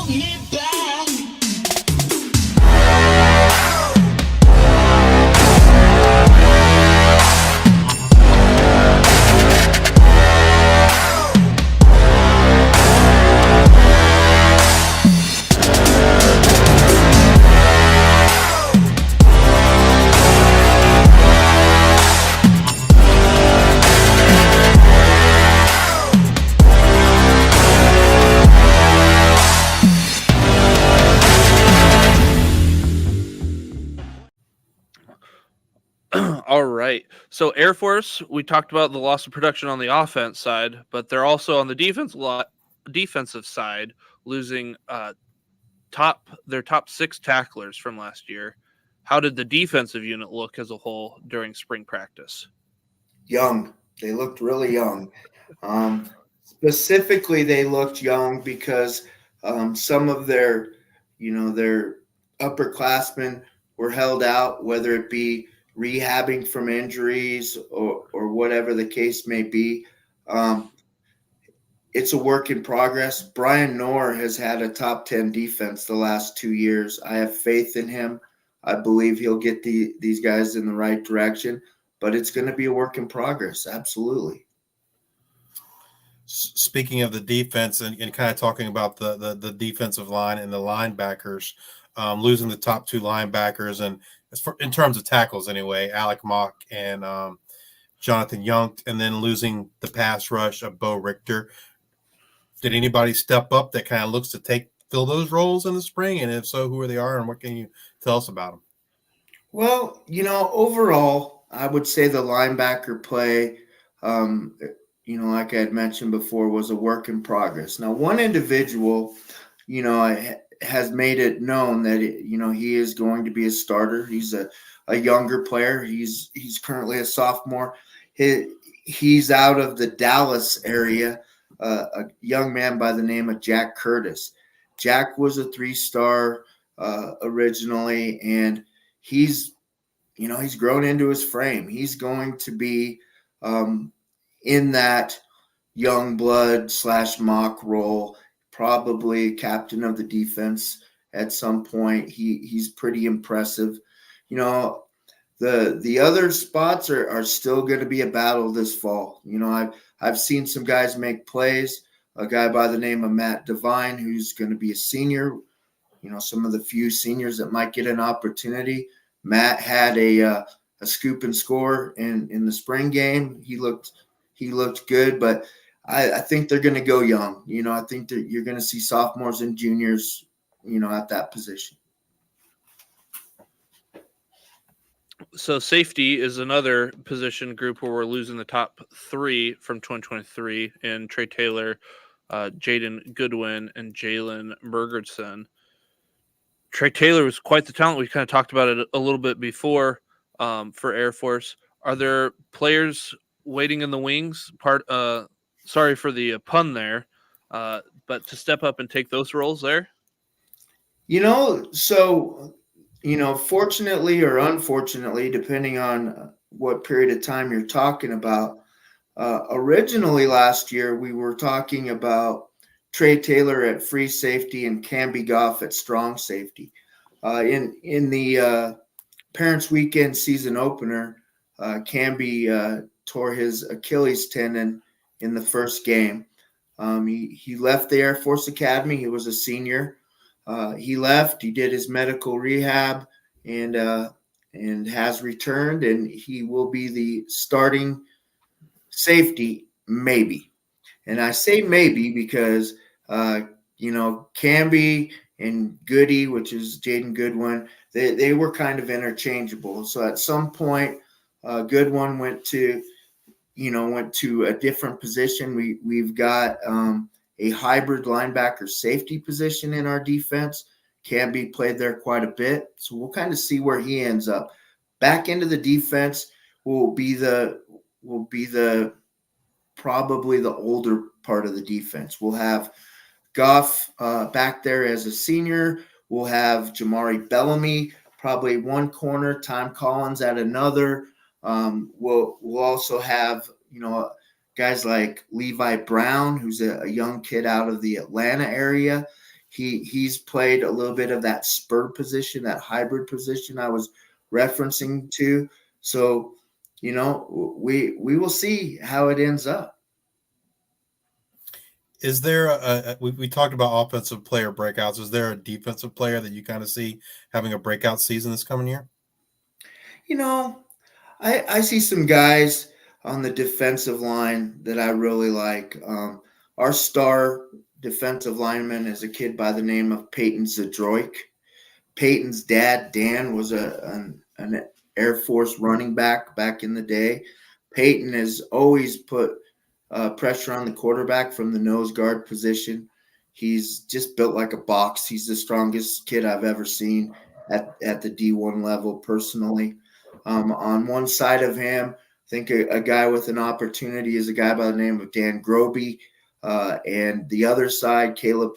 me back. All right. So Air Force, we talked about the loss of production on the offense side, but they're also on the defensive side losing their top 6 tacklers from last year. How did the defensive unit look as a whole during spring practice? Young. They looked really young. Specifically, they looked young because some of their upperclassmen were held out, whether it be rehabbing from injuries or whatever the case may be. Um, it's a work in progress. Brian Noor has had a top 10 defense the last 2 years. I have faith in him. I believe he'll get these guys in the right direction, but it's going to be a work in progress. Absolutely. Speaking of the defense and kind of talking about the defensive line and the linebackers, losing the top 2 linebackers, and in terms of tackles anyway, Alec Mock and Jonathan Young, and then losing the pass rush of Bo Richter. Did anybody step up that kind of looks to fill those roles in the spring? And if so, who they are and what can you tell us about them? Well, overall, I would say the linebacker play, like I had mentioned before, was a work in progress. Now, one individual, has made it known that, he is going to be a starter. He's a younger player. He's currently a sophomore. He's out of the Dallas area, a young man by the name of Jack Curtis. Jack was a 3-star originally, and he's grown into his frame. He's going to be in that young blood / mock role, probably captain of the defense at some point. He's pretty impressive. The other spots are still going to be a battle this fall. I've seen some guys make plays. A guy by the name of Matt Devine, who's going to be a senior. Some of the few seniors that might get an opportunity. Matt had a scoop and score in the spring game. He looked good, but I think they're going to go young. I think that you're going to see sophomores and juniors, at that position. So safety is another position group where we're losing the top 3 from 2023 in Trey Taylor, Jaden Goodwin, and Jalen Bergerson. Trey Taylor was quite the talent. We kind of talked about it a little bit before for Air Force. Are there players waiting in the wings? Sorry for the pun there, but to step up and take those roles there? Fortunately or unfortunately, depending on what period of time you're talking about, originally last year we were talking about Trey Taylor at free safety and Camby Goff at strong safety. In the Parents Weekend season opener, Camby tore his Achilles tendon in the first game. He left the Air Force Academy. He was a senior. He left. He did his medical rehab and has returned, and he will be the starting safety, maybe. And I say maybe because Camby and Goody, which is Jaden Goodwin, they were kind of interchangeable. So at some point, Goodwin went to a different position. We've got a hybrid linebacker safety position in our defense. Camby played there quite a bit, so we'll kind of see where he ends up. Back into the defense will be probably the older part of the defense. We'll have Goff back there as a senior. We'll have Jamari Bellamy, probably one corner, Tom Collins at another. We'll also have, guys like Levi Brown, who's a young kid out of the Atlanta area. He's played a little bit of that spur position, that hybrid position I was referencing to. So, we will see how it ends up. Is there we talked about offensive player breakouts. Is there a defensive player that you kind of see having a breakout season this coming year? I see some guys on the defensive line that I really like. Our star defensive lineman is a kid by the name of Peyton Zadroik. Peyton's dad, Dan, was an Air Force running back in the day. Peyton has always put pressure on the quarterback from the nose guard position. He's just built like a box. He's the strongest kid I've ever seen at the D1 level personally. On one side of him, I think a guy with an opportunity is a guy by the name of Dan Groby. And the other side, Caleb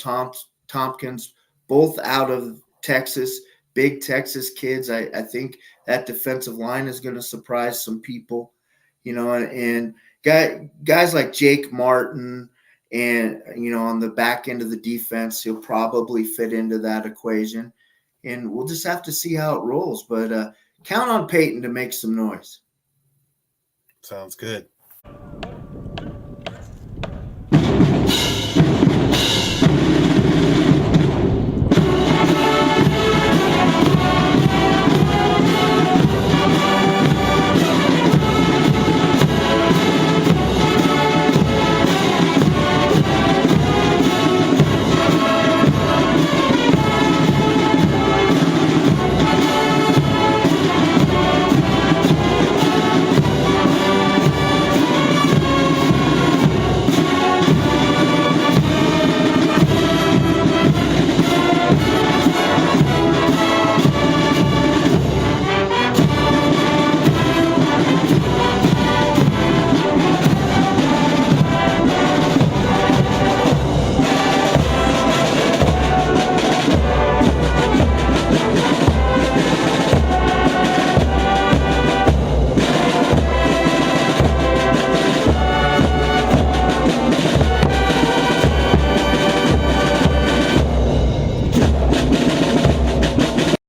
Tompkins, both out of Texas, big Texas kids. I think that defensive line is going to surprise some people, and guys like Jake Martin and, on the back end of the defense, he'll probably fit into that equation. And we'll just have to see how it rolls. But count on Peyton to make some noise. Sounds good.